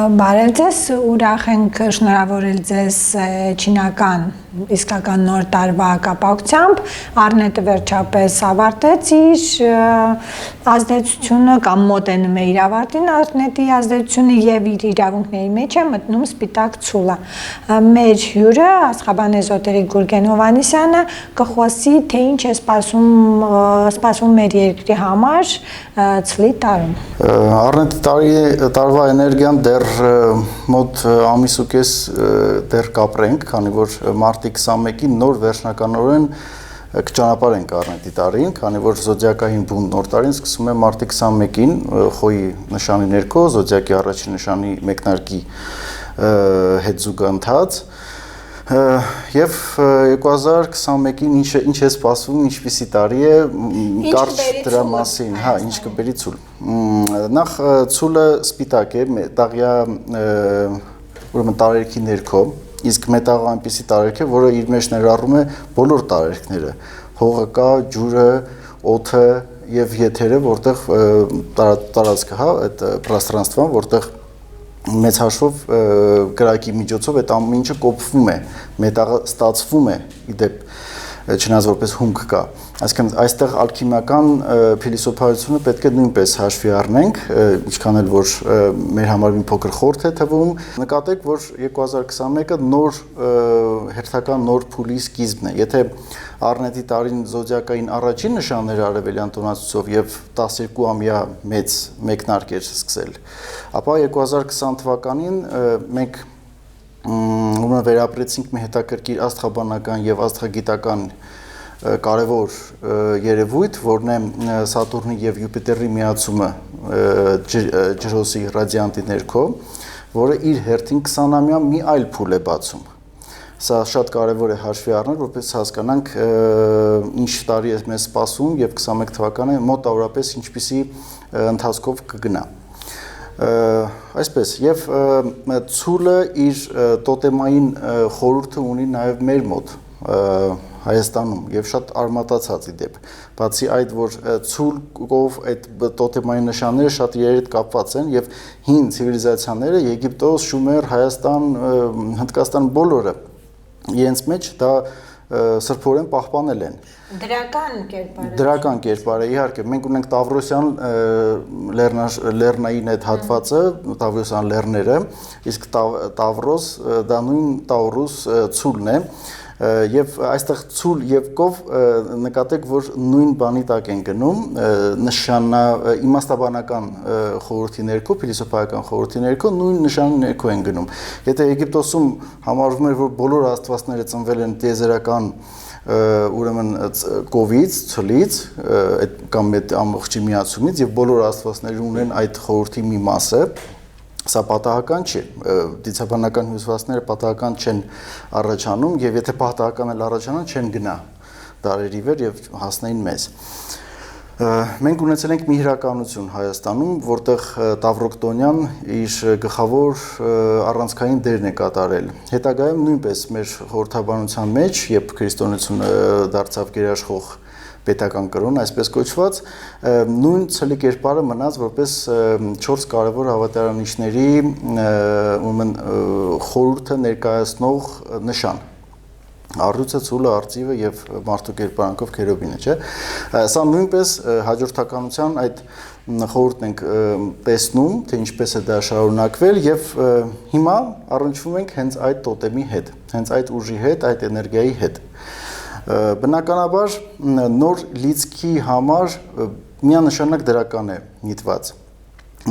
Բարև ձեզ, ուրախ ենք շնորհավորել ձեզ չինական իսկական նոր տարվա կապակցությամբ։ Առնետը վերջապես ավարտեց իր ազդեցությունը կամ մոտենում է իր ավարտին, Առնետի ազդեցությունը եւ իր իրավունքների մեջ է մտնում սպիտակ ցուլը։ Մեր հյուրը Աստղաբան էզոտերիկ Գուրգեն Հովհաննիսյանը կխոսի, թե ինչ է սպասվում մեր երկրի համար ցլի տարում։ Առնետի տարվա էներգիան դեռ մոտ ամիս ու կես դեռ կապրենք, քանի որ մարտի 21-ին նոր վերջնականորեն կճանապարհենք Առնետի տարին, քանի որ զոդիակային բուն նոր տարին սկսում է մարտի 21-ին խոյի նշանի ներքո, զոդիակի առաջին նշանի մեկնարկի հետ զուգընթաց Եվ 2021-ին ինչ է սպասվում, ինչպիսի տարի է, կարճ դրա մասին, ինչ կբերի ցուլ։ Նախ ցուլը սպիտակ է, տաղյա ուրեմն տարերքի ներքո, իսկ մետաղը այնպիսի տարերք է, որը իր մեջ ներառում է բոլոր տարերքները, հողը կա, ջուրը, օդը եւ եթերը, որտեղ տարածքը, այդ պրաստրանստվան, որտեղ մեծ հաշվով կրակի միջոցով այդ ամեն ինչը կոփվում է, մետաղը ստացվում է, իդեպ չնայած որպես հումք կա։ Այսինքն այստեղ ալքիմիական փիլիսոփայությունը պետք է նույնպես հաշվի առնենք, ինչքան էլ որ մեր համար մի փոքր խորթ է թվում։ Նկատեք, որ 2021-ը նոր հերթական նոր փուլի սկիզբն է։ Եթե Առնետի տարին զոդիակային առաջին նշանները արևելյան տոնացույցով եւ 12-ամյա մեծ մեկնարկ էր սկսել, ապա 2020 թվականին մենք վերապրեցինք մի հետաքրքիր աստղաբանական եւ աստղագիտական կարևոր երևույթ, որն է Սատուրնի եւ Յուպիտերի միացումը ջրոսի ռադիանտի ներքո, որը իր հերթին 20-ամյա մի այլ փուլ է բացում։ Սա շատ կարևոր է հաշվի առնել, որպես հասկանանք ինչ տարի է մեզ սպասում եւ 21 թվականը մոտավորապես ինչպիսի ընթացքով կգնա։ Այսպես եւ ցուլը իր տոտեմային խորհուրդը ունի նաեւ մեր մոտ Հայաստանում եւ շատ արմատացած իդեպ։ Բացի այդ, որ ցուլով այդ տոտեմային նշանները շատ իրար հետ կապված են եւ հին ցիվիլիզացիաները Եգիպտոս, Շումեր, Հայաստան, Հնդկաստան բոլորը իրենց մեջ դա սրբորեն պահպանել են։ Դրական կերպար է, իհարկե, մենք ունենք Տավրոսյան լեռնային այդ հատվածը, Տավրոսյան լեռները, իսկ Տավրոս դա նույն Տաուրուս ցուլն է, եւ այստեղ ցուլ եւ կով նկատեք, որ նույն բանի տակ են գնում, իմաստաբանական խորհրդի ներքո, փիլիսոփայական խորհրդի ներքո նույն նշանի ներքո են գնում։ Եթե Եգիպտոսում համարվում էր, որ բոլոր աստվածները ծնվել են տիեզերական ուրեմն կովից, ցլից, կամ այդ ամբողջի միացումից եւ բոլոր աստվածները ունեն այդ խորհրդի մի մասը, Սա պատահական չէ, դիցաբանական հյուսվածքները պատահական չեն առաջանում եւ եթե պատահական էլ առաջանան չեն գնա դարերի վեր եւ հասնեին մեզ։ Մենք ունեցել ենք մի հրականություն Հայաստանում, որտեղ Տավրոկտոնյան իր գլխավոր առանցքային դերն է կատարել։ Հետագայում նույնպես մեր խորհրդաբանության մեջ, երբ քրիստոնեությունը դարձավ գերաշխող պետական կրոն, այսպես կոչված, նույն ցլի կերպարը մնաց որպես 4 կարևոր հավատարանիչների խորհուրդը ներկայացնող նշան։ Առյուծը, ցուլը, արծիվը եւ մարդու կերպարանքով քերոբինը, չէ՞։ Սա նույնպես հաջորդականության այդ խորհուրդն ենք տեսնում, թե ինչպես է դա շարունակվել եւ հիմա առնչվում ենք հենց այդ տոտեմի հետ, հենց այդ ուժի հետ, այդ էներգիայի հետ։ Բնականաբար նոր լիցքի համար միանշանակ դրական է նիտված։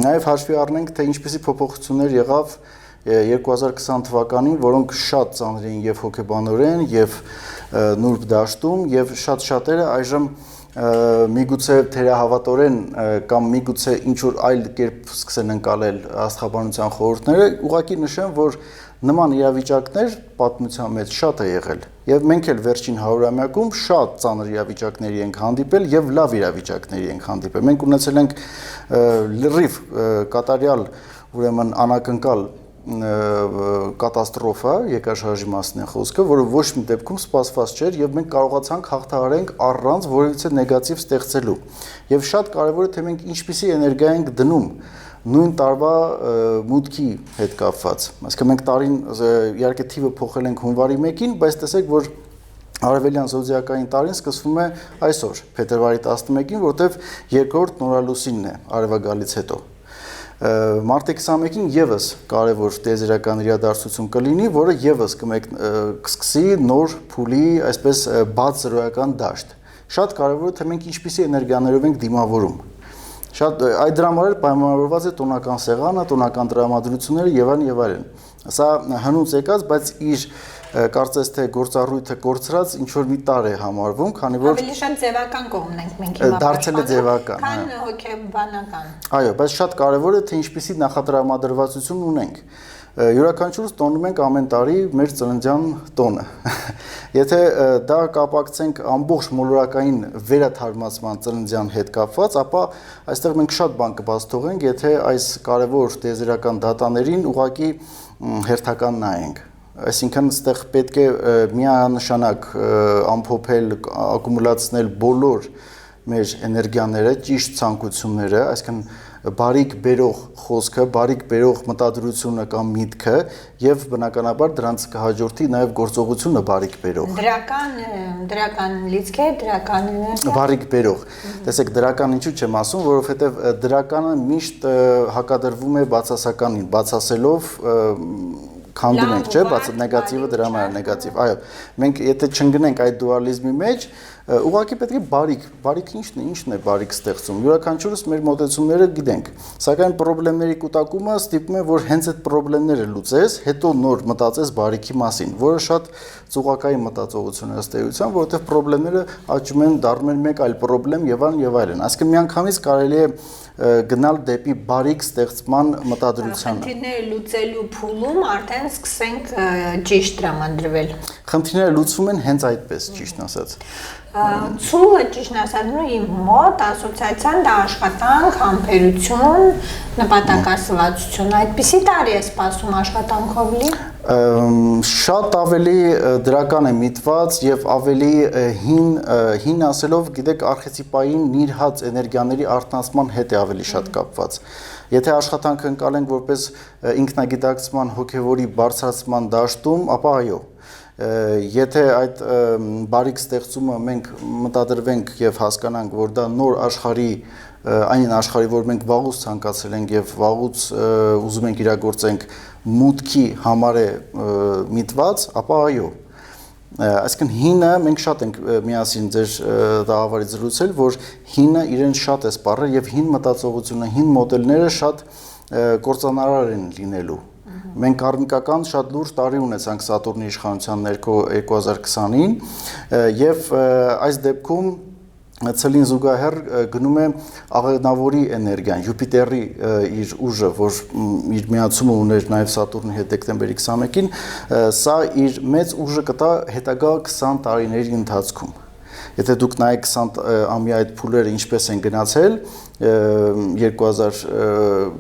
Նաև հաշվի առնենք, թե ինչպիսի փոփոխություններ եղավ 2020 թվականին, որոնք շատ ծանր էին եւ հոգեբանորեն, եւ նուրբ դաշտում, եւ շատ-շատերը այժմ միգուցե թերահավատորեն կամ միգուցե ինչ-որ այլ կերպ սկսեն ընկալել աստղաբանության խորհուրդները, ուղղակի նշեմ, որ նման իրավիճակներ պատմության մեջ շատ է եղել եւ մենք էլ վերջին 100-ամյակում շատ ծանր իրավիճակների ենք հանդիպել եւ լավ իրավիճակների ենք հանդիպել։ Մենք ունեցել ենք լրիվ կատարյալ, ուրեմն անակնկալ կատաստրոֆա, երկրաշարժի մասին է խոսքը, որը ոչ մի դեպքում սպասված չէր եւ մենք կարողացանք հաղթահարենք առանց որևիցե նեգատիվ ստեղծելու։ Եվ շատ կարեւոր է թե մենք ինչպիսի էներգիա ենք դնում նույն տարվա մուտքի հետ կապված։ Այսինքն մենք տարին իհարկե թիվը փոխել ենք հունվարի 1-ին, բայց տեսեք, որ արևելյան զոդիակային տարին սկսվում է այսօր, փետրվարի 11-ին, որտեղ երկրորդ նորալուսինն է արևագալից հետո։ Մարտի 21-ին եւս կարևոր տիեզերական իրադարձություն կլինի, որը եւս կսկսի նոր փուլի, այսպես բաց զրոյական դաշտ։ Շատ կարևոր է, թե մենք ինչպիսի էներգիաներով ենք դիմավորում։ Շատ այդ դրա համար պայմանավորված է տոնական սեղանը, տոնական տրամադրությունները եւ այլն եւ այլն։ Սա հնուց եկած, բայց իր կարծես թե գործառույթը կորցրած ինչ որ մի տար է համարվում, քանի որ ավելի շատ ձևական կողմն ենք մենք հիմա դարձել է ձևական, քան հոգեբանական։ Այո, բայց շատ կարևոր է, թե ինչպիսի նախատրամադրվածություն ունենք։ Յուրաքանչյուրս տոնում ենք ամեն տարի մեր ծննդյան տոնը։ Եթե դա կապակցենք ամբողջ մոլորակային վերաթարմացման ծննդյան հետ կապված, ապա այստեղ մենք շատ բան կբաց թողենք, եթե այս կարևոր տիեզերական դատաներին ուղղակի հերթական նայենք։ Այսինքն այստեղ պետք է միանշանակ ամփոփել, ակումուլացնել բոլոր մեր էներգիաները, ճիշտ ցանկությունները, այսինքն բարիք բերող խոսքը, բարիք բերող մտադրությունը կամ միտքը եւ բնականաբար դրանց կհաջորդի նաեւ գործողությունը բարիք բերող։ Դրական լիցքեր, դրական բարիք բերող։ Տեսեք, դրական ինչու չեմ ասում, որովհետեւ դրականը միշտ հակադրվում է բացասականին, բացասելով քանդում ենք, չէ՞, բաց նեգատիվը դրա համար նեգատիվ։ Այո, մենք եթե չընկնենք այդ դուալիզմի մեջ, ուղղակի պետք է բարիք ինչն է բարիք ստեղծում։ Յուրաքանչյուրս մեր մոտեցումները գիտենք, սակայն խնդիրների կուտակումը ստիպում է, որ հենց այդ խնդիրները լուծես, հետո նոր մտածես բարիքի մասին, որը շատ ծուղակային մտածողություն է ըստ էության, որովհետև խնդիրները աճում են, դառնում են մեկ այլ խնդրեմ եւ այլն եւ այլն։ Այսինքն միանգամից կարելի է գնալ դեպի բարիք ստեղծման մտադրությանը։ Խնդիրները լուծելու փուլում արդեն սկսենք ճիշտ տրամադրվել։ Խնդիրները լուծվում են հենց այդպես, ճիշտ ասած։ Ցուլը ճիշտ ասած իմ մոտ ասոցիացիան դա աշխատանք, համբերություն, նպատակասլացություն, այդպիսի տարի է սպասում աշխատանքով լի։ Շատ ավելի դրական է միտված եւ ավելի հին ասելով, գիտեք, արխետիպային նիրհած էներգիաների արտնասման հետ է ավելի շատ կապված։ Եթե աշխատանքը ընկալենք որպես ինքնագիտակցման հոգեվորի բարձրացման դաշտում, ապա այո։ Եթե այդ բարիք ստեղծումը մենք մտադրվենք եւ հասկանանք, որ դա նոր աշխարհի այն աշխարհի, որ մենք վաղուց ցանկացել ենք եւ վաղուց ուզում ենք իրագործենք մուտքի համար է միտված, ապա այո։ Այսինքն հինը մենք շատ ենք միասին ձեր տաղավարից զրուցել, որ հինը իրեն շատ է սպառել եւ հին մտածողությունը, հին մոդելները շատ կործանարար են լինելու։ Մենք կարմիկական շատ լուրջ տարի ունեցանք Սատուրնի իշխանության ներքո 2020-ին եւ այս դեպքում ցելին զուգահեռ գնում է աղեղնավորի էներգիան, Յուպիտերի իր ուժը, որ իր միացումը ուներ նաև Սատուրնի հետ դեկտեմբերի 21-ին, սա իր մեծ ուժը կտա հետագա 20 տարիների ընթացքում։ Եթե դուք նայեք 20 ամյա այդ փուլերը ինչպես են գնացել 2000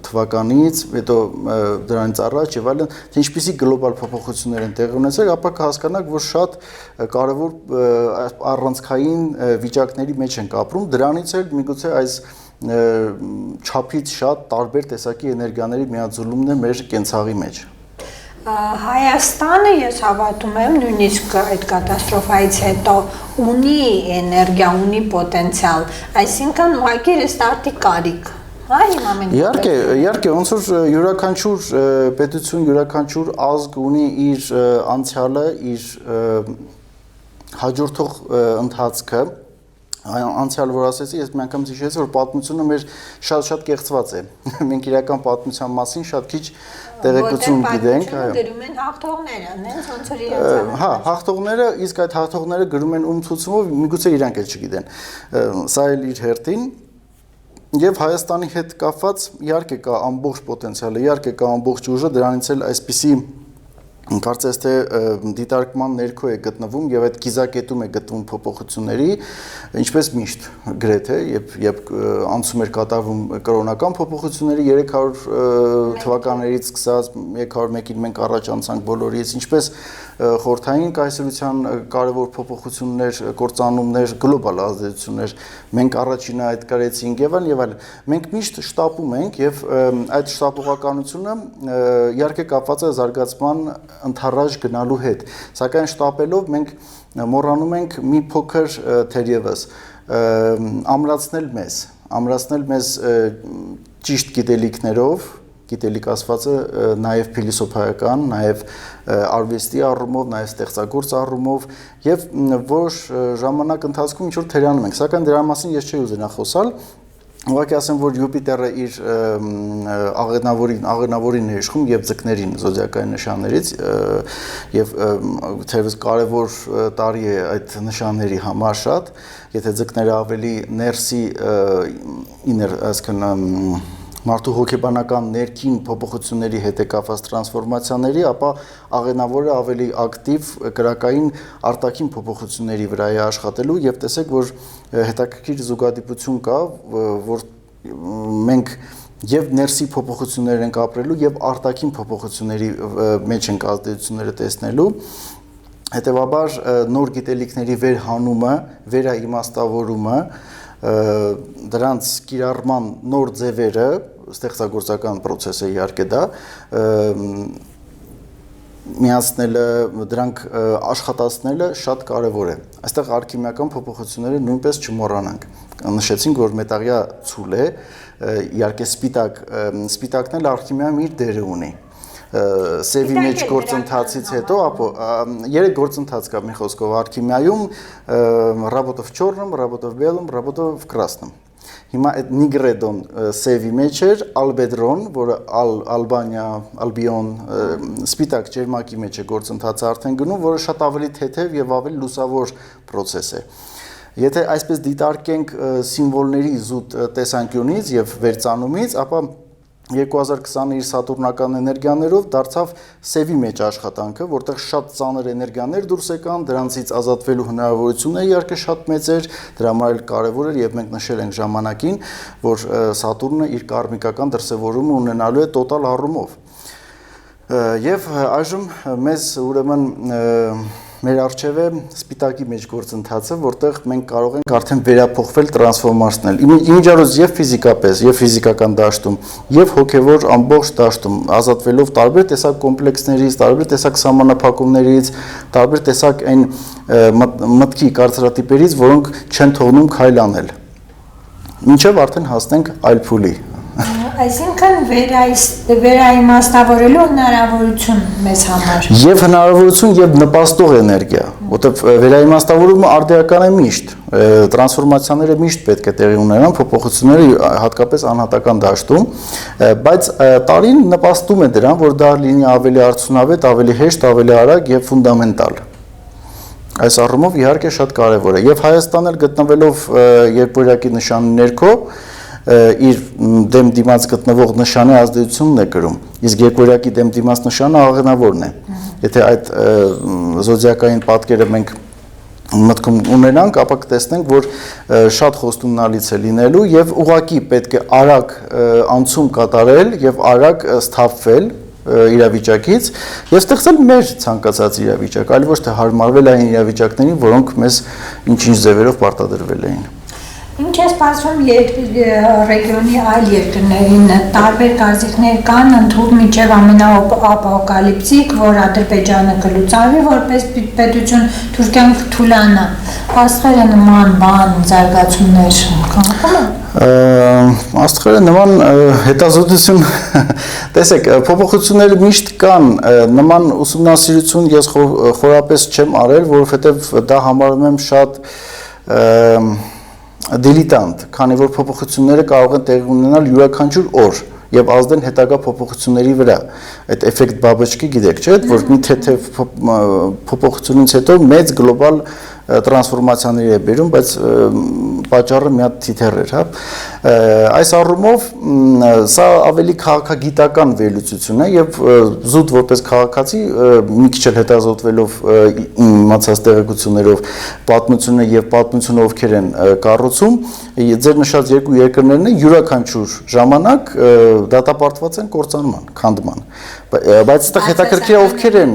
թվականից, հետո դրանից առաջ եւ այլն, թե ինչպիսի գլոբալ փոփոխություններ են տեղի ունեցել, ապա կհասկանաք, որ շատ կարևոր առանցքային վիճակների մեջ ենք ապրում, դրանից էլ միգուցե այս չափից շատ տարբեր տեսակի էներգիաների միաձուլումն է մեր կենցաղի մեջ։ Հայաստանը ես հավատում եմ նույնիսկ այդ կատաստրոֆայից հետո ունի էներգիա, ունի պոտենցիալ, այսինքն ուղղակի ռեստարտի կարիք, հա հիմա մենք Իհարկե, ոնց որ յուրաքանչյուր պետություն, յուրաքանչյուր ազգ ունի իր անցյալը, իր հաջորդող ընթացքը, անցյալ որ ասեցի, ես մի անգամ հիշեցի, որ պատմությունը մեր շատ կեղծված է։ Մենք իրական պատմության մասին շատ քիչ տեղեկություն գիտենք, այո։ Գրում են հաղթողները, նենց ոնց որ իրենց։ Հա, հաղթողները, իսկ այդ հաղթողները գրում են ում ցուցումով, միգուցե իրանք էլ չգիտեն։ Սա էլ իր հերթին եւ Հայաստանի հետ կապված իհարկե կա ամբողջ պոտենցիալը, իհարկե կա ամբողջ ուժը, դրանից էլ այսպիսի կարծես թե դիտարկման ներքո է գտնվում եւ այդ կիզակետում է գտնվում փոփոխությունների, ինչպես միշտ գրեթե, երբ անցում էր կատարվում կրոնական փոփոխությունների 300 թվականներից սկսած 301-ին մենք առաջ անցանք բոլորից, ինչպես խորհրդային կայսրության կարևոր փոփոխություններ, կործանումներ, գլոբալ ազդեցություններ մենք առաջինը այդ կարեցինք եւ այլն։ Մենք միշտ շտապում ենք եւ այդ շտապողականությունը իհարկե կապված է զարգացման ընթառաջ գնալու հետ, սակայն շտապելով մենք մոռանում ենք մի փոքր թերևս ամրացնել մեզ ճիշտ գիտելիքներով, գիտելիք ասվածը նաև փիլիսոփայական, նաև արվեստի առումով, նաև ստեղծագործ առումով եւ որոշ ժամանակ ընթացքում ինչ որ թերանում ենք, սակայն դրա մասին ես չէի ուզենա խոսալ։ Ուղղակի ասեմ, որ Յուպիտերը իր աղենավորին է իշխում եւ ձկներին զոդիակային նշաններից եւ թերևս կարևոր տարի է այդ նշանների համար շատ, եթե ձկները ավելի ներսի այսինքն մարդու հոգեբանական ներքին փոփոխությունների հետ է կապված տրանսֆորմացիաների, ապա աղենավորը ավելի ակտիվ կրակային արտաքին փոփոխությունների վրա է աշխատելու եւ տեսեք, որ հետաքրքիր զուգադիպություն կա, որ մենք եւ ներսի փոփոխություններ ենք ապրելու եւ արտաքին փոփոխությունների մեջ ենք ազդեցությունները տեսնելու։ Հետևաբար նոր գիտելիքների վերհանումը, վերաիմաստավորումը, դրանց կիրառման նոր ձևերը, ստեղծագործական process է իհարկե դա, միացնելը, դրանք աշխատացնելը շատ կարևոր է։ Այստեղ արքիմիական փոփոխությունները նույնպես չմոռանանք։ Նշեցինք, որ մետաղյա ցուլ է, իհարկե սպիտակն էլ արքիմիայում իր դերը ունի։ Սևի մեջ գործընթացից հետո, երեք գործընթաց կա մի խոսքով արքիմիայում, работа в черном, работа в белом, работа в красном։ Հիմա այդ նիգրեդոն սևի մեջ էր, ալբեդրոն, որը ալբիոն, սպիտակ ջերմակի մեջ է գործընթացը արդեն գնում, որը շատ ավելի թեթև եւ ավելի լուսավոր process է։ Եթե այսպես դիտարկենք սիմվոլների զուտ տեսանկյունից եւ վերծանումից, ապա 2020-ի սատուրնական էներգիաներով դարձավ սևի մեջ աշխատանքը, որտեղ շատ ծանր էներգիաներ դուրս եկան, դրանցից ազատվելու հնարավորությունը իհարկե շատ մեծ էր, դրա համար էլ կարևոր էր եւ մենք նշել ենք ժամանակին, որ Սատուրնը իր կարմիկական դրսևորումը ունենալու է տոտալ առումով։ Եվ այժմ մեզ ուրեմն մեր արժև է սպիտակի մեջ գործընթացը, որտեղ մենք կարող ենք արդեն վերափոխվել, տրանսֆորմացնել։ Իմիջիարոց եւ ֆիզիկապես, եւ ֆիզիկական դաշտում, եւ հոգեվոր ամբողջ դաշտում, ազատվելով տարբեր տեսակ կոմպլեքսներից, տարբեր տեսակ սահմանափակումներից, տարբեր տեսակ այն մտքի կարծրատիպերից, որոնք չեն թողնում քայլ անել։ Մինչեւ արդեն հասնենք այլ փուլի։ Այսինքն վերաիմաստավորելու հնարավորություն մեզ համար։ Եվ հնարավորություն եւ նպաստող էներգիա, որտեղ վերաիմաստավորումը արդիական է միշտ, տրանսֆորմացիաները միշտ պետք է տեղի ունենան, փոփոխությունները հատկապես անհատական դաշտում, բայց տարին նպաստում է դրան, որ դա լինի ավելի արդյունավետ, ավելի հեշտ, ավելի արագ եւ ֆունդամենտալ։ Այս առումով իհարկե շատ կարևոր է։ Եվ Հայաստանը գտնվելով երկորյակի նշանի ներքո իր դեմ դիմաց գտնվող նշանի ազդեցությունն է կրում, իսկ երկորյակի դեմ դիմաց նշանը աղենավորն է։ Եթե այդ զոդիակային պատկերը մենք մտքում ունենանք, ապա կտեսնենք, որ շատ խոստումնալից է լինելու եւ ուղղակի պետք է արագ անցում կատարել եւ արագ սթափվել իրավիճակից եւ ստեղծել մեր ցանկացած իրավիճակ, այլ ոչ թե հարմարվել այն իրավիճակներին, որոնք մեզ ինչ-ինչ ձևերով պարտադրվել էին։ Ինչ է սպասվում ռեգիոնի այլ երկրներին, տարբեր կարծիքներ կան, ընդհանուր միջև ամենաապոկալիպտիկ, որ Ադրբեջանը կլուծարվի որպես պետություն, Թուրքիան կթուլանա։ Աստղերը նման բան զարգացումներ կանխում են։ Աստղերը նման հետազոտություն, տեսեք, փոփոխությունները միշտ կան, նման ուսումնասիրություն ես խորապես չեմ արել, որովհետև դա համարում եմ շատ դիլիտանտ, քանի որ փոփոխությունները կարող են տեղի ունենալ յուրաքանչյուր օր եւ ազդեն հետագա փոփոխությունների վրա։ Այդ էֆեկտ բաբոչկի գիտեք, չէ՞, որ մի թեթև փոփոխությունից հետո մեծ գլոբալ տրանսֆորմացիաների է բերում, բայց պատճառը մի հատ թիթեռ էր, հա։ Այս առումով սա ավելի քաղաքագիտական վերլուծություն է եւ զուտ որպես քաղաքացի մի քիչ էլ հետազոտվելով իմացած տեղեկություններով պատմությունը եւ պատմությունը ովքեր են կառուցում, ձեր նշած երկու երկրներն յուրաքանչյուր ժամանակ դատապարտված են կործանման, քանդման։ Բայց այդտեղ հետաքրքիր է ովքեր են։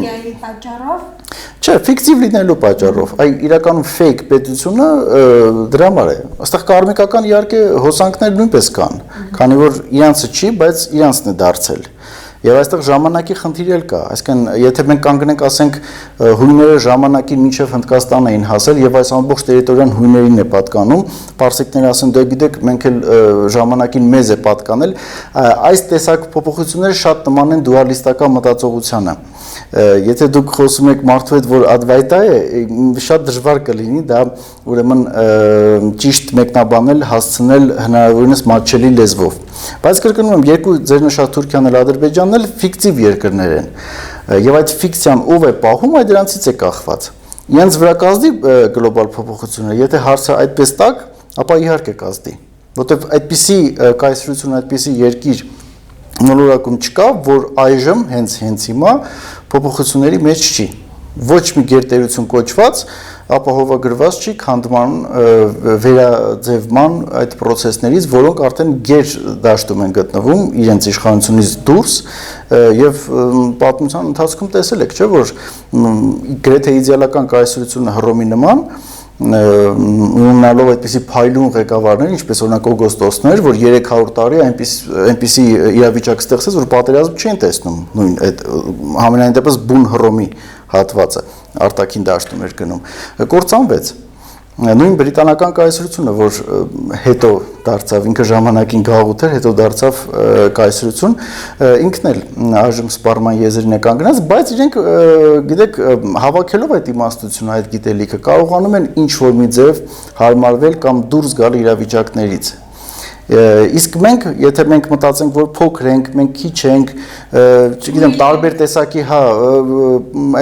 Չէ, ֆիկտիվ լինելու պատճառով, այ իրականում fake պետությունը դրա համար է։ Այստեղ կարմիկական իհարկե հոսանքներ նույնպես կան, քանի որ իրանցը չի, բայց իրանցն է դարձել։ Եվ այստեղ ժամանակի խնդիր էլ կա, այսինքն եթե մենք կանգնենք, ասենք հույները ժամանակին մինչև Հնդկաստան էին հասել եւ այս ամբողջ տերիտորիան հույներին է պատկանում, պարսիկները ասեն դե գիտեք մենք էլ ժամանակին մեզ է պատկանել, այս տեսակ փոփոխությունները շատ նման են դուալիստական մտածողությանը։ Եթե դուք խոսում եք մարդու հետ, որ Advaita է, շատ դժվար կլինի դա ուրեմն ճիշտ մեկնաբանել, հասցնել հնարավորինս մատչելի լեզվով։ Բայց կրկնում եմ, երկու ձեր նշած Թուրքիան եւ Ադրբեջանն էլ ֆիկտիվ երկրներ են։ Եվ այդ ֆիկցիան ով է պահում, այդ դրանցից է կախված։ Իրենց վրա կազդի գլոբալ փոփոխությունը, եթե հարցը այդպես տակ, ապա իհարկե կազդի, որտեղ այդպիսի կայսրություն, այդպիսի երկիր մոլորակում չկա, որ այժմ հենց հիմա փոփոխությունների մեջ չի։ Ոչ մի գերտերություն կոչված ապահովագրված չի քանդման վերաձևման այդ process-ներից, որոնք արդեն գեր դաշտում են գտնվում իրենց իշխանությունից դուրս եւ պատմության ընթացքում տեսել եք, չէ՞ որ գրեթե իդեալական կայսրությունը Հռոմի նման ունենալով այդպիսի փայլուն ղեկավարներ, ինչպես օրինակ Օգոստոսներ, որ 300 տարի այնպիսի իրավիճակ ստեղծեց, որ պատերազմ չեն տեսնում նույն այդ համենայն դեպս բուն Հռոմի հատվածը արտաքին դաշտում էր գնում, կործանվեց։ Նույն բրիտանական կայսրությունը, որ հետո դարձավ ինքը ժամանակին գաղութ էր, հետո դարձավ կայսրություն, ինքն էլ այժմ սպառման եզրին է կանգնած, բայց իրենք գիտեք հավաքելով այդ իմաստությունը, այդ գիտելիքը կարողանում են ինչ որ մի ձև հարմարվել կամ դուրս գալ իրավիճակներից։ Իսկ մենք, եթե մենք մտածենք, որ փոքր ենք, մենք քիչ ենք, չգիտեմ, տարբեր տեսակի, հա,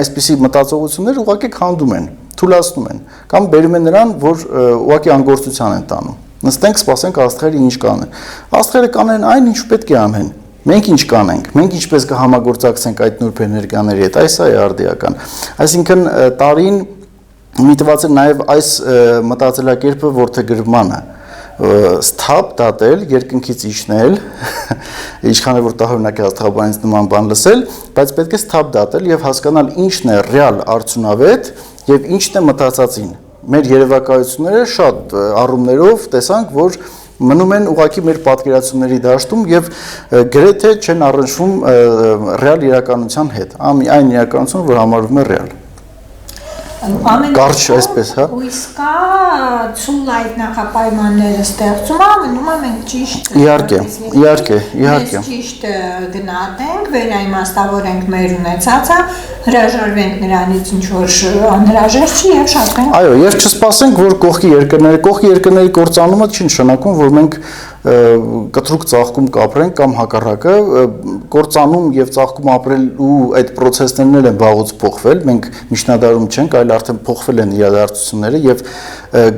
այսպիսի մտածողություններ ուղղակի քանդում են, թուլացնում են, կամ բերում են նրան, որ ուղղակի անգործության են տանում։ Նստենք, սպասենք աստղերը ինչ կանեն։ Աստղերը կանեն այն, ինչ պետք է անեն։ Մենք ինչ կանենք, մենք ինչպես կհամագործակցենք այդ նուրբ էներգիաների հետ, այս է արդիական։ Այսինքն տարին միտված է նաև այս մտածելակերպը որդեգրմանը սթափ դատել, երկնքից իջնել, ինչքան որ տահորնակ է աստղաբանից նման բան լսել, բայց պետք է սթափ դատել եւ հասկանալ ինչն է ռեալ արդյունավետ եւ ինչն է մտածածին։ Մեր երևակայությունները շատ առումներով տեսանք, որ մնում են ուղղակի մեր պատկերացումների դաշտում եւ գրեթե չեն առնչվում ռեալ իրականության հետ, այն իրականություն, որ համարվում է ռեալ։ Կարճ այսպես, հա։ Իսկ ցույց այդ նախապայմանները ստեղծում ամնում ենք ճիշտ։ Իհարկե։ Ճիշտ գնահատենք, վերաիմաստավորենք մեր ունեցածը, հրաժարվենք նրանից ինչ որ անհրաժեշտ չի եւ շահենք։ Այո, եւ չսպասենք, որ կողքի երկրների կործանումը չի նշանակում, որ մենք կտրուկ ծաղկում կապրենք կամ հակառակը կործանում եւ ծաղկում ապրել ու այդ process-ներն են վաղուց փոխվել, մենք միջնադարում չենք, այլ արդեն փոխվել են իրադարձությունները եւ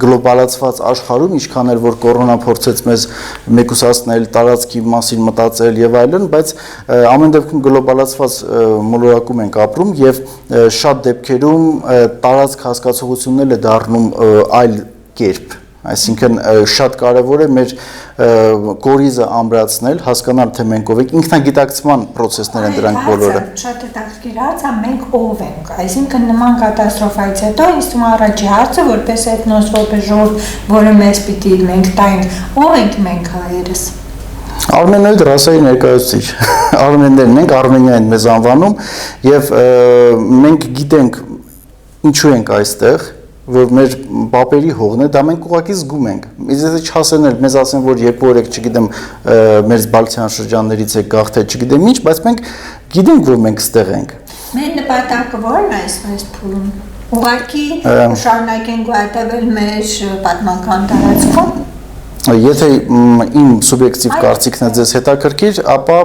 գլոբալացված աշխարհում ինչքան էլ որ կորոնա փորձեց մեզ մեկուսացնել, տարածքի մասին մտածել եւ այլն, բայց ամեն դեպքում գլոբալացված մոլորակում ենք ապրում եւ շատ դեպքերում տարածք հասկացողությունն էլ է դառնում այլ կերպ։ Այսինքն շատ կարևոր է մեր կորիզը ամրացնել, հասկանալ թե մենք ով ենք, ինքնագիտակցման process-ներ են դրանք բոլորը։ Շատ հետաքրքիր հարց է, մենք ով ենք։ Այսինքն նման կատաստրոֆայից հետո ինձ թվում է առաջի հարցը, որպես էթնոս, որպես ժողով, որը մեզ պիտի մենք տայինք, ով ենք մենք հայերս։ Արմենոիդ ռասայի ներկայացուցիչ, արմեններն ենք, Արմենիա են մեզ անվանում եւ մենք գիտենք ինչու ենք այստեղ, որ մեր բապերի հողն է, դա մենք ուղղակի զգում ենք։ Եթե չասեն էլ, մեզ ասեն, որ երբ որ եք, չգիտեմ, մեր Բալթյան շրջաններից եք գաղթել, չգիտեմ ինչ, բայց մենք գիտենք, որ մենք ստեղ ենք։ Մեր նպատակը ո՞րն է այս փուլում։ Ուղղակի շարունակենք գոյատևել մեր պատմական տարածքում։ Եթե իմ սուբյեկտիվ կարծիքն է ձեզ հետաքրքիր, ապա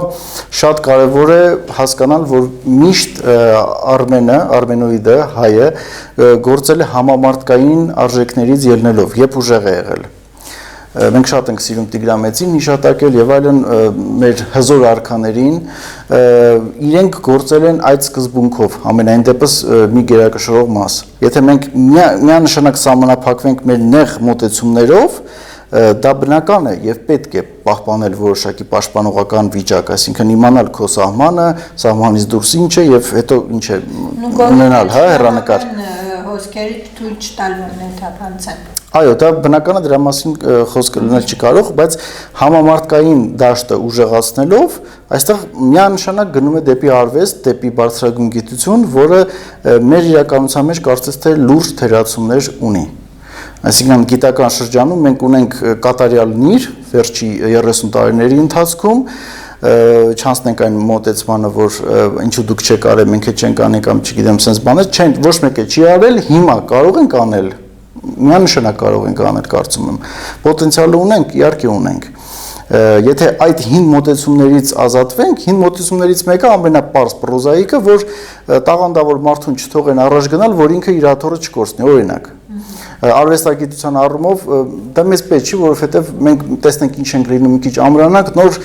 շատ կարևոր է հասկանալ, որ միշտ արմենոիդը, հայը, գործել է համամարտկային արժեքներից ելնելով, երբ ուժեղ է եղել։ մենք շատ ենք սիրում Տիգրամեցին հիշատակել եւ այլն մեր հզոր արքաներին իրենք գործել են այդ սկզբունքով ամենայն դեպս մի գերակշռող մաս եթե մենք միանշանակ սահմանափակվենք մեր նեղ մոտեցումներով դա բնական է եւ պետք է պահպանել որոշակի պաշտպանողական վիճակ, այսինքն իմանալ քո սահմանը, սահմանից դուրս ինչ է եւ հետո ինչ է ունենալ, հա, հեռանկար հոսքերի թույլ չտալու ներթափանցեն։ Այո, դա բնական է դրա մասին խոսքը լինել չի կարող, բայց համամարտկային դաշտը ուժեղացնելով այստեղ միանշանակ գնում է դեպի արվեստ, դեպի բարձրագույն գիտություն, որը մեր իրականության մեջ կարծես թե լուրջ թերացումներ ունի։ Այսինքն գիտական շրջանում մենք ունենք կատարյալ նիր վերջի 30 տարիների ընթացքում չանցնենք այն մոտեցմանը, որ ինչու դուք չեք արել, մենք չենք անի կամ չգիտեմ, sense բաներ, չեն ոչ մեկը չի արել, հիմա կարող ենք անել, միանշանակ կարող ենք անել, կարծում եմ։ Պոտենցիալը ունենք, իհարկե ունենք։ Եթե այդ հին մոտեցումներից ազատվենք, հին մոտեցումներից մեկը ամենապարզ պրոզայիկը, որ տաղանդավոր մարդուն չթողեն առաջ գնալ, որ ինքը իր աթոռը չկորցնի, օրինակ։ Արվեստագիտության առումով դա մեզ պետք չի, որովհետև մենք տեսնենք ինչ ենք լինում մի քիչ ամրանակ, նոր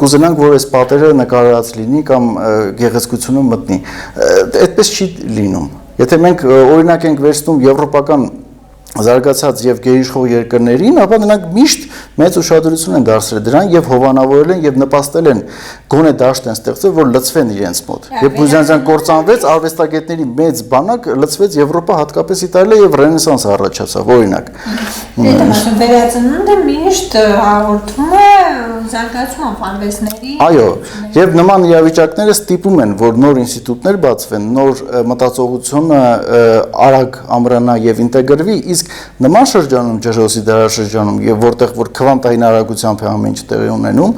կուզենանք, որ այս պատերը նկարած լինի կամ գեղեցկությունը մտնի։ Այդպես չի լինում։ Եթե մենք օրինակ ենք վերցնում եվրոպական զարգացած եւ գերիշխող երկրներին, ապա նրանք միշտ մեծ ուշադրություն են դարձրել դրան եւ հովանավորել են եւ նպաստել են գոնե դաշտ են ստեղծել, որ լծվեն իրենց մոտ։ Երբ Բյուզանդիան կործանվեց, արվեստագետների մեծ բանակ լծվեց Եվրոպա, հատկապես Իտալիա եւ Ռենեսանսը առաջացավ, օրինակ։ Վերածնունդը միշտ հաղորդում է զարգացում արվեստների։ Այո, եւ նման իրավիճակները ստիպում են, որ նոր ինստիտուտներ բացվեն, նոր մտածողությունը արագ ամրանա եւ ինտեգրվի, իսկ նման շրջանում ջրոսի դարաշրջանում եւ որտեղ որ քվանտային արագությամբ է ամեն ինչ տեղի ունենում,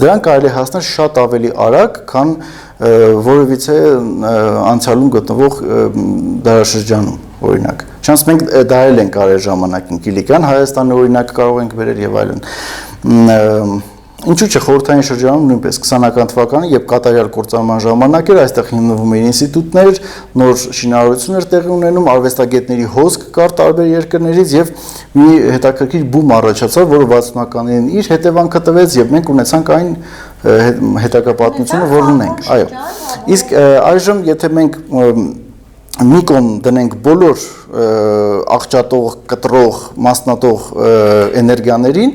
դրան կարելի հասնել շատ ավելի արագ, քան որևիցե անցյալում գտնվող դարաշրջանում, օրինակ։ Չանց մենք դա էլ ենք արել ժամանակին Կիլիկյան Հայաստանի օրինակ կարող ենք վերել եւ այլն։ Ինչու՞ չէ խորհրդային շրջանում նույնպես 20-ական թվականը, երբ կատարյալ կործանման ժամանակ էր, այստեղ հիմնվում էին ինստիտուտներ, նոր շինարարություններ տեղի ունենում, արվեստագետների հոսք կար տարբեր երկրներից եւ մի հետաքրքիր բում առաջացավ, որը 60-ականներին իր հետևանքը տվեց եւ մենք ունեցանք այն հետագա պատմությունը, որ ունենք։ Այո։ Իսկ այժմ եթե մենք մի կողմ դնենք բոլոր աղճատող, կտրող, մասնատող էներգիաներին,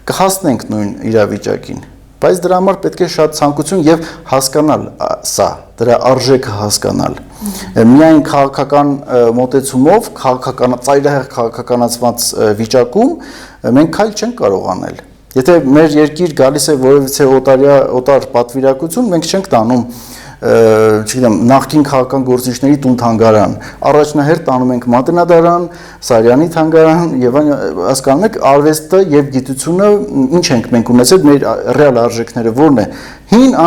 կհասնենք նույն իրավիճակին, բայց դրա համար պետք է շատ ցանկություն եւ հասկանալ սա, դրա արժեքը հասկանալ։ Միայն քաղաքական մոտեցումով, ծայրահեղ քաղաքականացված վիճակում մենք քայլ չենք կարող անել։ Եթե մեր երկիր գալիս է որևիցե օտար պատվիրակություն, մենք չենք տանում չգիտեմ, նախկին քաղաքական գործիչների տուն-թանգարան, առաջնահերթ տանում ենք Մատնադարան, Սարյանի թանգարան եւ հասկանում եք արվեստը եւ գիտությունը ինչ ենք մենք ունեցել, մեր ռեալ արժեքները ո՞րն է։ Հին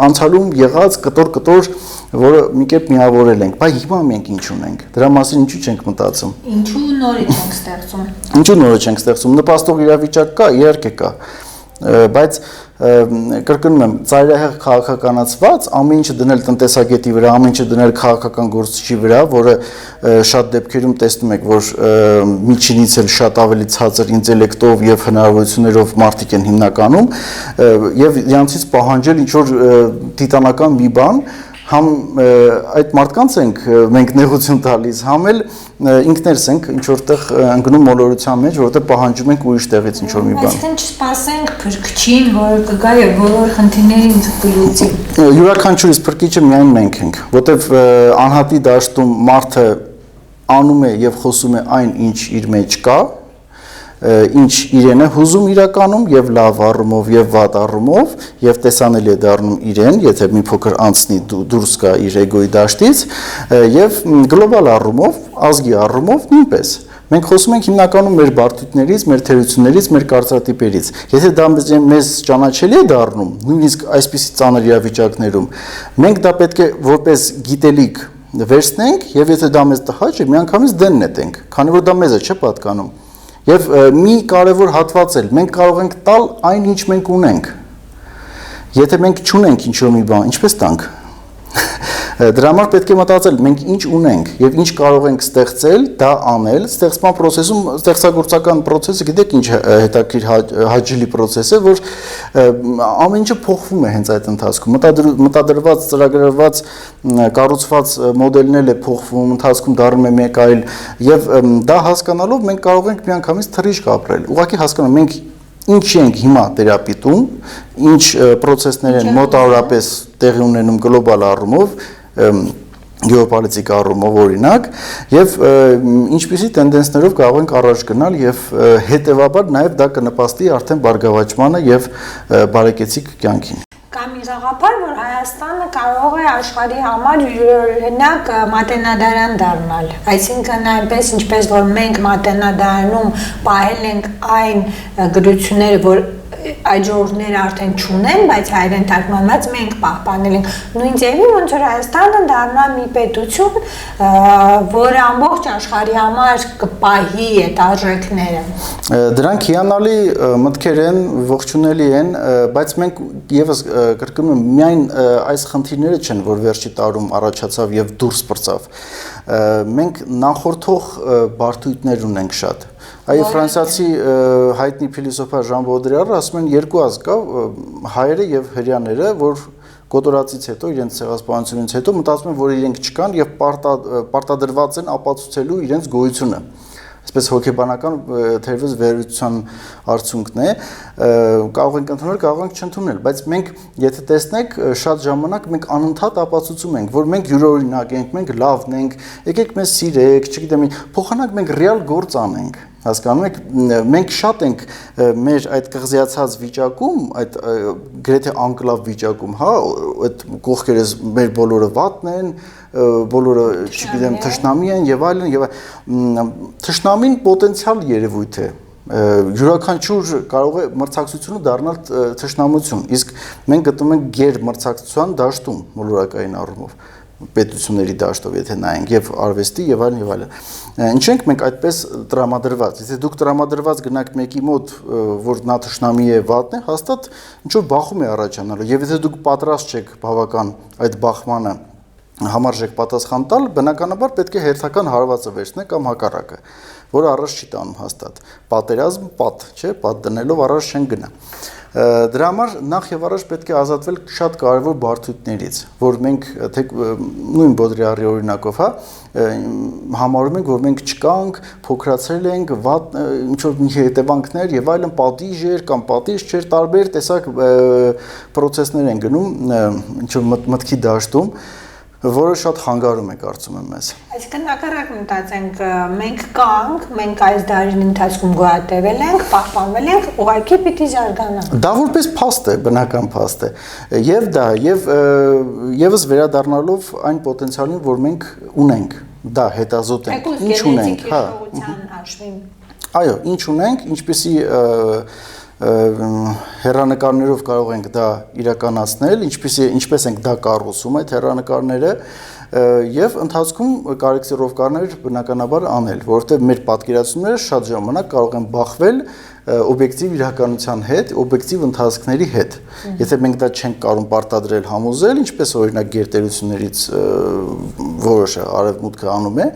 անցյալում եղած կտոր, որը մի կերպ միավորել ենք, բայց հիմա մենք ինչ ունենք։ Դրա մասին ինչու չենք մտածում։ Ինչու նորից չենք ստեղծում։ Ինչու նորից չենք ստեղծում։ Նպաստող իրավիճակ կա, իհարկե կա, բայց կրկնում եմ, ծայրահեղ քաղաքականացված, ամեն ինչը դնել տնտեսագետի վրա, ամեն ինչը դնել քաղաքական գործիչի վրա, որը շատ դեպքերում տեսնում եք, որ միջինից էլ շատ ավելի ցածր ինտելեկտով եւ հնարավորություններով մարդիկ են հիմնականում, եւ իրանցից պահանջել ինչ որ տիտանական մի բան, համ այդ մարդկանց ենք մենք նեղություն տալիս, համ էլ ինքներս ենք ինչ որտեղ ընկնում մոլորության մեջ, որովհետեւ պահանջում ենք ուրիշ տեղից ինչ որ մի բան։ Այսինքն չսպասենք փրկչին, որը կգա եւ բոլոր խնդիրներին կլուծի։ Յուրաքանչյուրից փրկիչը միայն մենք ենք, որովհետեւ անհատի դաշտում մարդը անում է եւ խոսում է այն, ինչ իր մեջ կա, ինչ իրեն է հուզում իրականում եւ լավ առումով եւ վատ առումով եւ տեսանելի է դառնում իրեն, եթե մի փոքր անցնի դուրս գա իր էգոյի դաշտից եւ գլոբալ առումով, ազգի առումով նույնպես։ Մենք խոսում ենք հիմնականում մեր բարդություններից, մեր թերություններից, մեր կարծրատիպերից։ Եթե դա մեզ ճանաչելի է դառնում, նույնիսկ այսպիսի ծանր իրավիճակներում, մենք դա պետք է որպես գիտելիք վերցնենք եւ եթե դա մեզ տհաճ է, միանգամից դեն նետենք, քանի որ դա մեզ է չէ պատկանում։ Եվ մի կարևոր հատված էլ, մենք կարող ենք տալ այն, ինչ մենք ունենք։ Եթե մենք չունենք ինչ-որ մի բան, ինչպես տանք։ Դրա համար պետք է մտածել մենք ինչ ունենք եւ ինչ կարող ենք ստեղծել, դա անել, ստեղծման process-ում ստեղծագործական process-ը գիտեք ինչ հետաքրքիր հաճելի process է, որ ամեն ինչը փոխվում է հենց այդ ընթացքում։ Մտադրված, ծրագրված, կառուցված մոդելն էլ է փոխվում, ընթացքում դառնում է մեկ այլ եւ դա հասկանալով մենք կարող ենք միանգամից թռիչք ապրել։ Ուղղակի հասկանում ենք ինչ ենք հիմա թերապիտում, ինչ process-ներ են մոտավորապես տեղի ունենում գլոբալ առումով, գեոպոլիտիկ առումով օրինակ, եւ ինչպիսի տենդենսներով կարող ենք առաջ գնալ եւ հետեւաբար նաեւ դա կնպաստի արդեն բարգավաճմանը եւ բարեկեցիկ կյանքին։ Կամ իրավաբար, որ Հայաստանը կարող է աշխարհի համար յուրօրինակ մատենադարան դառնալ, այսինքն այնպես ինչպես որ մենք մատենադարանում պահել ենք այն գրությունները, որ այդ ժողովուրդները արդեն չունեն, բայց հայերեն թարգմանված մենք պահպանել ենք։ Նույն ձևի ոնց որ Հայաստանը դառնա մի պետություն, որը ամբողջ աշխարհի համար կպահի այդ արժեքները։ Դրանք հիանալի մտքեր են, ողջունելի են, բայց մենք եւս կրկնում եմ, միայն այս խնդիրները չեն, որ վերջի տարում առաջացավ եւ դուրս պրծավ։ Մենք նախորդող բարդույթներ ունենք շատ։ Այո, ֆրանսիացի հայտնի փիլիսոփա Ժան Բոդրիարը ասում են երկու ազգ կա, հայերը եւ հրեաները, որ կոտորածից հետո իրենց ցեղասպանությունից հետո մտածում են, որ իրենք չկան եւ պարտադրված են ապացուցելու իրենց գոյությունը։ Այսպես հոգեբանական թերևս վերլուծության արդյունքն է, կարող ենք ընդունել, կարող ենք չընդունել, բայց մենք եթե տեսնեք շատ ժամանակ մենք անընդհատ ապացուցում ենք, որ մենք յուրօրինակ ենք, մենք լավն ենք, եկեք մեզ սիրեք, չգիտեմ, փոխանակ մենք ռեալ գործ անենք։ Հասկանում եք, մենք շատ ենք մեր այդ կղզիացած վիճակում, այդ գրեթե անկլավ վիճակում, հա, այդ կողքերս մեր բոլորը վատն են, բոլորը, չգիտեմ, թշնամի են եւ այլն, թշնամին պոտենցիալ երևույթ է։ Յուրաքանչյուր կարող է մրցակցությունը դառնալ թշնամություն, իսկ մենք գտնում ենք գեր մրցակցության դաշտում մոլորակային առումով պետությունների դաշտով, եթե նայենք եւ արվեստի եւ այլն եւ այլն։ Ինչ ենք մենք այդպես տրամադրված։ Եթե դուք տրամադրված գնաք մեկի մոտ, որ նա թշնամի է, վատն է, հաստատ ինչ որ բախում է առաջանալու։ Եվ եթե դուք պատրաստ չեք բավական այդ բախմանը համարժեք պատասխան տալ, բնականաբար պետք է հերթական հարվածը վերցնեք կամ հակառակը, որը առաջ չի տանում հաստատ։ Պատերազմ, պատ, չէ, պատ դնելով առաջ չեն գնա։ Դրա համար նախ եւ առաջ պետք է ազատվել շատ կարևոր բարդություններից, որ մենք թե նույն Բոդրիարի օրինակով, հա, համարում ենք, որ մենք չկանք, փոքրացել ենք, վատ ինչ որ մի հետևանքներ եւ այլն պատիժ էր կամ պատիժ չէր, տարբեր տեսակ process-ներ են գնում ինչ որ մտքի դաշտում, որը շատ խանգարում է կարծում եմ մեզ։ Այսինքն հակառակ մտածենք, մենք կանք, մենք այս դարին ընթացքում գոյատևել ենք, պահպանվել ենք, ուղղակի պիտի զարգանանք։ Դա որպես փաստ է, բնական փաստ է։ Եվ դա եւս վերադառնալով այն պոտենցիալին, որ մենք ունենք, դա հետազոտ ենք, ինչ ունենք, հա։ Այո, ինչ ունենք, ինչպեսի հեռանկարներով կարող ենք դա իրականացնել, ինչպես ենք դա կառուցում այդ հեռանկարները եւ ընթացքում կարեկցիռովկաներ բնականաբար անել, որովհետեւ մեր պատկերացումները շատ ժամանակ կարող են բախվել օբյեկտիվ իրականության հետ, օբյեկտիվ ընթացքների հետ։ Եթե մենք դա չենք կարող պարտադրել համոզել, ինչպես օրինակ գերտերություններից որոշը արևմուտքը անում է,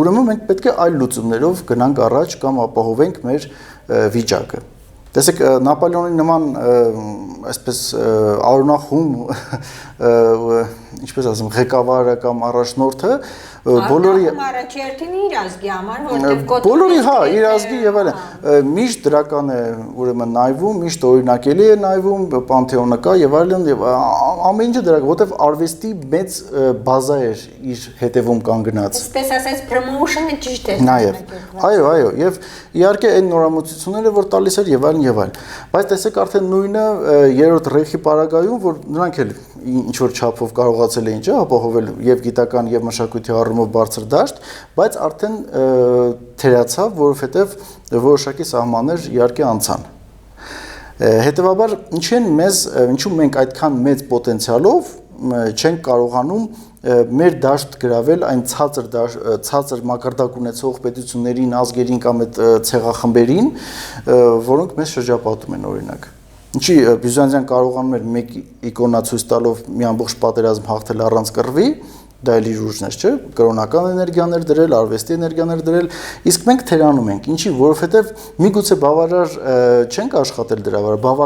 ուրեմն մենք պետք է այլ լուծումներով գնանք առաջ կամ ապահովենք մեր վիճակը։ Տեսեք, Նապոլեոնի նման այսպես արունախում, ինչպես ասեմ, ղեկավարը կամ առաջնորդը բոլորի առաջերտին իր ազգի համար, որտեղ կոտրել բոլորի, հա, իր ազգի եւ այլն միշտ դրական է ուրեմն նայվում, միշտ օրինակելի է նայվում, պանթեոնը կա եւ այլն եւ ամեն ինչը դրական, որտեղ արվեստի մեծ բազա էր իր հետևում կանգնած։ Այսպես ասած promotion-ը ճիշտ է։ Նաեւ, այո, եւ իհարկե այն նորամուծությունները, որ տալիս էր եւ այլն եւ այլն։ Բայց տեսեք արդեն նույնը երրորդ ռեխի պարագայում, որ նրանք էլ ինչ որ չափով կարողացել էին ապահովել եւ գիտական եւ մշակույթի առումով բարձր դաշտ, բայց արդեն թերացավ, որովհետեւ որոշակի սահմաններ իհարկե անցան։ Հետևաբար ինչու մենք այդքան մեծ պոտենցիալով չենք կարողանում մեր դաշտ գրավել այն ցածր մակարդակ ունեցող պետություններին, ազգերին կամ այդ ցեղախմբերին, որոնք մեզ շրջապատում են օրինակ։ Ինչի Բյուզանդիան կարողանում էր մեկ իկոնա ցույց տալով մի ամբողջ պատերազմ հաղթել առանց կռվի, դա էլ իր ուժն էր, չէ՞, կրոնական էներգիաներ դրել, արվեստի էներգիաներ դրել, իսկ մենք թերանում ենք, ինչի, որովհետև միգուցե բավարար չենք աշխատել դրա վրա,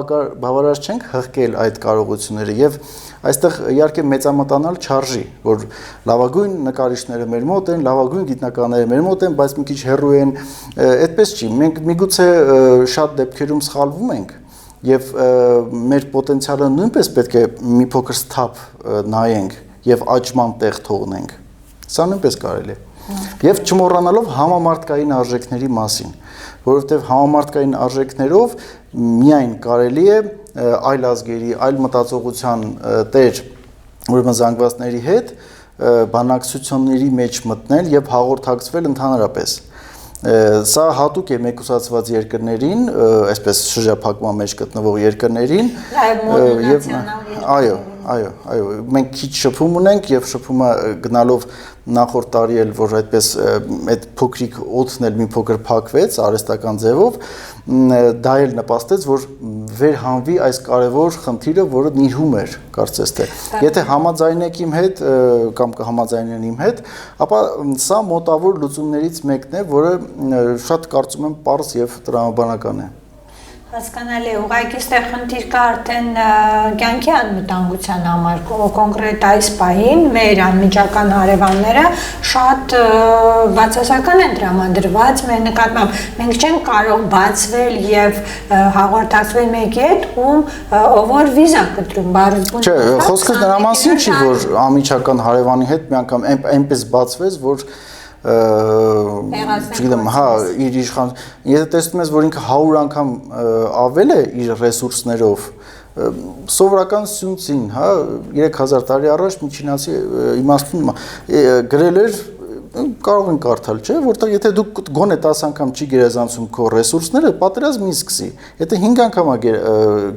բավարար չենք հղկել այդ կարողությունները եւ այստեղ իհարկե մեծամտանալ չարժի, որ լավագույն նկարիչները մեր մոտ են, լավագույն գիտնականները մեր մոտ են, բայց մի քիչ հեռու են, այդպես չի, մենք միգուցե շատ դեպքերում սխալվում ենք եւ մեր պոտենցիալը նույնպես պետք է մի փոքր սթափ նայենք եւ աճման տեղ թողնենք։ Սա նույնպես կարելի է։ Եվ չմոռանալով համամարտկային արժեքների մասին, որովհետեւ համամարտկային արժեքներով միայն կարելի է այլ ազգերի, այլ մտածողության տեր, ուրեմն զանգվածների հետ բանակցությունների մեջ մտնել եւ հաղորդակցվել ընդհանրապես։ Սա հատուկ է մեկուսացված երկրներին, այսպես շրջափակման մեջ գտնվող երկրներին եւ այո, մենք քիչ շփում ունենք եւ շփումը գնալով նախորդ տարի էլ որ այդպես այդ փոքրիկ օդն էլ մի փոքր փակվեց արհեստական ձևով, դա էլ նպաստեց, որ վերհանվի այս կարևոր խնդիրը, որը նիրհում էր, կարծես թե։ Եթե համաձայնեք իմ հետ կամ կհամաձայնեն իմ հետ, ապա սա մոտավոր լուծումներից մեկն է, որը շատ կարծում եմ պարզ եւ տրամաբանական է։ Հասկանալի է, ուղղակի ստեղ խնդիր կա արդեն կյանքի անվտանգության համար, կոնկրետ այս պահին մեր անմիջական հարևանները շատ բացասական են տրամադրված մեր նկատմամբ, մենք չենք կարող բացվել եւ հաղորդակցվել մեկի հետ, ով որ վիզա կտրում, բարձր։ Չէ, խոսքը նրա մասին չի, որ անմիջական հարևանի հետ մի անգամ այնպես բացվեց, որ չգիտեմ, հա, իր իշխան, եթե տեսնում ես, որ ինքը 100 անգամ ավել է իր ռեսուրսներով, սովորական սյունցին, հա, 3000 տարի առաջ մի չինացի իմաստուն գրել էր, կարող են կարդալ, չէ, որտեղ եթե դու գոնե 10 անգամ չի գերազանցում քո ռեսուրսները, պատերազմին սկսի։ Եթե 5 անգամ է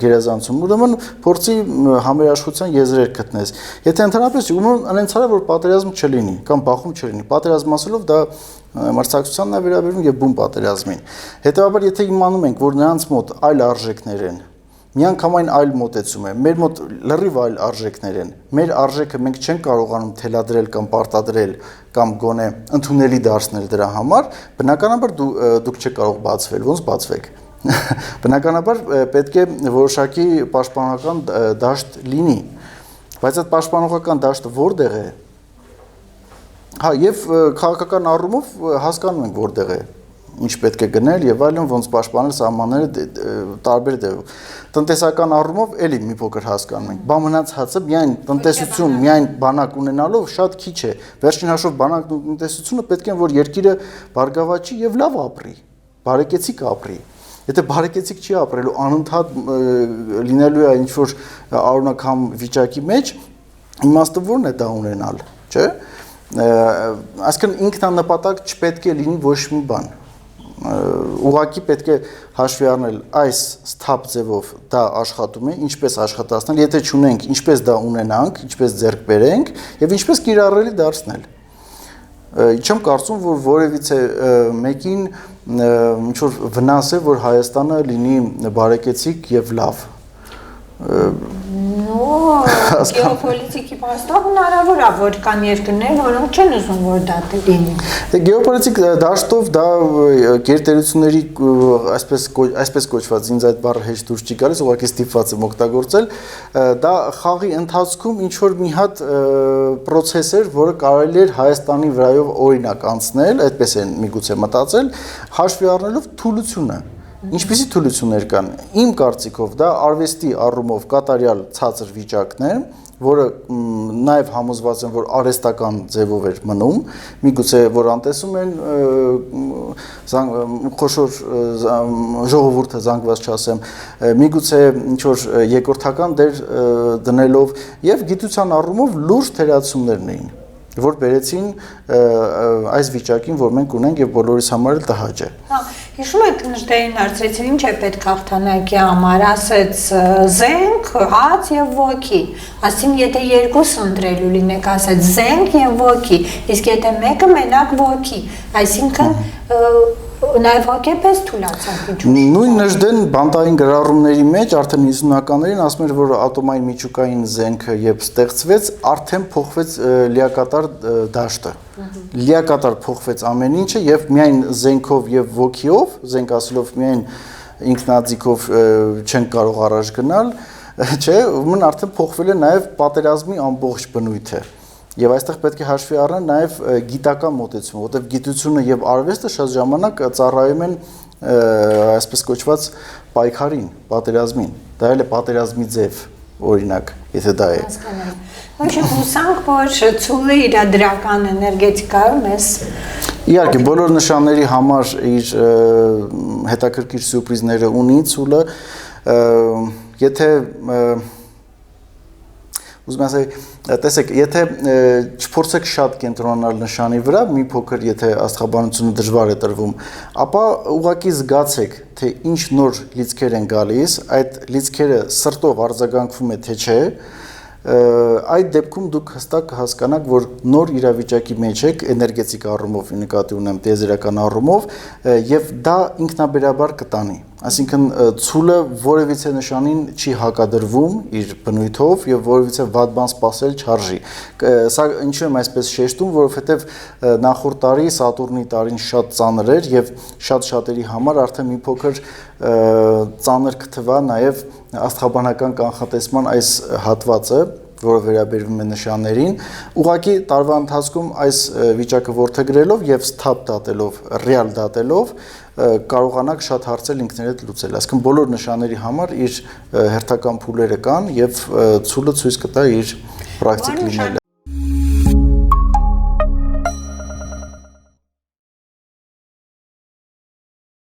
գերազանցում, ուրեմն փորձի համերաշխության եզրեր գտնես։ Եթե ընդհանրապես ուրեմն անցարը որ պատերազմ չլինի կամ բախում չլինի, պատերազմ ասելով դա մրցակցությանն է վերաբերում եւ բուն պատերազմին։ Հետեւաբար եթե իմանում ենք, որ նրանց մոտ այլ արժեքներ են, միանգամայն այլ մոտեցում է, մեր մոտ լրիվ այլ արժեքներ են, մեր արժեքը մենք չենք կարողանում թելադրել կամ պարտադրել կամ գոնե ընդունելի դարձնել դրա համար, բնականաբար դուք չեք կարող բացվել, ոնց բացվեք։ Բնականաբար պետք է որոշակի պաշտպանական դաշտ լինի, բայց այդ պաշտպանողական դաշտը որտեղ է։ Հա, եւ քաղաքական առումով հասկանում ենք որտեղ է։ Ինչ պետք է գնել եւ այլն, ոնց պաշտպանել սահմանները տարբեր դեպքերում։ Տնտեսական առումով էլի մի փոքր հասկանում ենք։ Բա մնացածը միայն տնտեսություն, միայն բանակ ունենալով շատ քիչ է։ Վերջին հաշվով բանակն ու տնտեսությունը պետք է որ երկիրը բարգավաճի եւ լավ ապրի, բարեկեցիկ ապրի։ Եթե բարեկեցիկ չի ապրելու, անընդհատ լինելու է ինչ որ արունական վիճակի մեջ, իմաստը ո՞րն է դա ունենալ, չէ՞։ Այսինքն ինքնանպատակ չպետք է լինի ոչ մի բան։ Ուղղակի պետք է հաշվի առնել այս սթափ ձևով դա աշխատում է, ինչպես աշխատացնել, եթե չունենք, ինչպես դա ունենանք, ինչպես ձեռք բերենք եւ ինչպես կիրառելի դարձնել։ Չեմ կարծում, որ որևիցե մեկին ինչ որ վնաս է, որ Հայաստանը լինի բարեկեցիկ եւ լավ։ Գեոպոլիտիկի փաստով հնարավոր է, որ կան երկրներ, որոնք չեն ուզում, որ դա լինի։ Դե գեոպոլիտիկ դաշտով դա գերտերությունների այսպես կոչված, ինձ այդ բառը հեշտ դուրս չի գալիս, ուղղակի ստիպված եմ օգտագործել, դա խաղի ընթացքում ինչ որ մի հատ process էր, որը կարելի էր Հայաստանի վրայով օրինակ անցնել, այդպես են միգուցե մտածել, հաշվի առնելով թուլությունը։ Ինչպիսի թուլություններ կան։ Իմ կարծիքով դա արվեստի առումով կատարյալ ցածր վիճակն է, որը նաև համոզված եմ, որ արհեստական ձևով էր մնում, միգուցե որ անտեսում են խոշոր ժողովուրդը զանգված չասեմ, միգուցե ինչ որ երկրորդական դեր դնելով եւ գիտության առումով լուրջ թերացումներն էին, որ բերեցին այս վիճակին, որ մենք ունենք եւ բոլորիս համար էլ տհաճ է։ Հա, հիշում եք Նժդեին հարցրեցին, ինչ է պետք հաղթանակի համար, ասեց զենք, հաց եւ ոգի։ Ասին եթե երկուսը ընտրելու լինեք, ասեց զենք եւ ոգի, իսկ եթե մեկը մենակ ոգի, այսինքն Նաև հոգեպես թուլացավ իջու։ Նույն Նժդեն բանտային գրառումների մեջ արդեն 50-ականներին ասում էր, որ ատոմային միջուկային զենքը երբ ստեղծվեց, արդեն փոխվեց լիակատար դաշտը։ Լիակատար փոխվեց ամեն ինչը եւ միայն զենքով եւ ոգիով, զենք ասելով միայն ինքնաձիգով չեն կարող առաջ գնալ, չէ, ուրեմն արդեն փոխվել է նաեւ պատերազմի ամբողջ բնույթը։ Եվ այստեղ պետք է հաշվի առնել նաև գիտական մոտեցումը, որտեղ գիտությունը եւ արվեստը շատ ժամանակ ծառայում են այսպես կոչված պայքարին, պատերազմին։ Դա էլ է պատերազմի ձև, օրինակ, եթե դա է։ Ոչ հուսանք, որ ցուլը իր դրական էներգետիկայով մեզ Իհարկե, բոլոր նշանների համար իր հետաքրքիր սյուրպրիզները ունի ցուլը, եթե Ուզում ասել, տեսեք, եթե չփորձեք շատ կենտրոնանալ նշանի վրա, մի փոքր եթե աստղաբանությունը դժվար է տրվում, ապա ուղղակի զգացեք, թե ինչ նոր լիցքեր են գալիս, այդ լիցքերը սրտով արձագանքվում է թե չէ, այդ դեպքում դուք հստակ կհասկանաք, որ նոր իրավիճակի մեջ եք էներգետիկ առումով, նկատի ունեմ տիեզերական առումով, եւ դա ինքնաբերաբար կտանի։ Այսինքն ցուլը որևիցե նշանին չի հակադրվում իր բնույթով եւ որևիցե վատ բան սпасել չարժի։ Սա ինչու եմ այսպես շեշտում, որովհետեւ նախորդ տարի Սատուրնի տարին շատ ծանր էր եւ շատ-շատերի համար արդեն մի փոքր ծանր կթվա նաեւ աստղաբանական կանխատեսման այս հատվածը, որը վերաբերվում է նշաններին, ուղղակի տարվա ընթացքում այս վիճակը որդեգրելով եւ սթափ դատելով, ռեալ դատելով կարողանաք շատ հարցեր ինքներդ լուծել։ Այսինքն բոլոր նշանների համար իր հերթական փուլերը կան եւ ցուլը ցույց կտա իր պրակտիկ լինելը։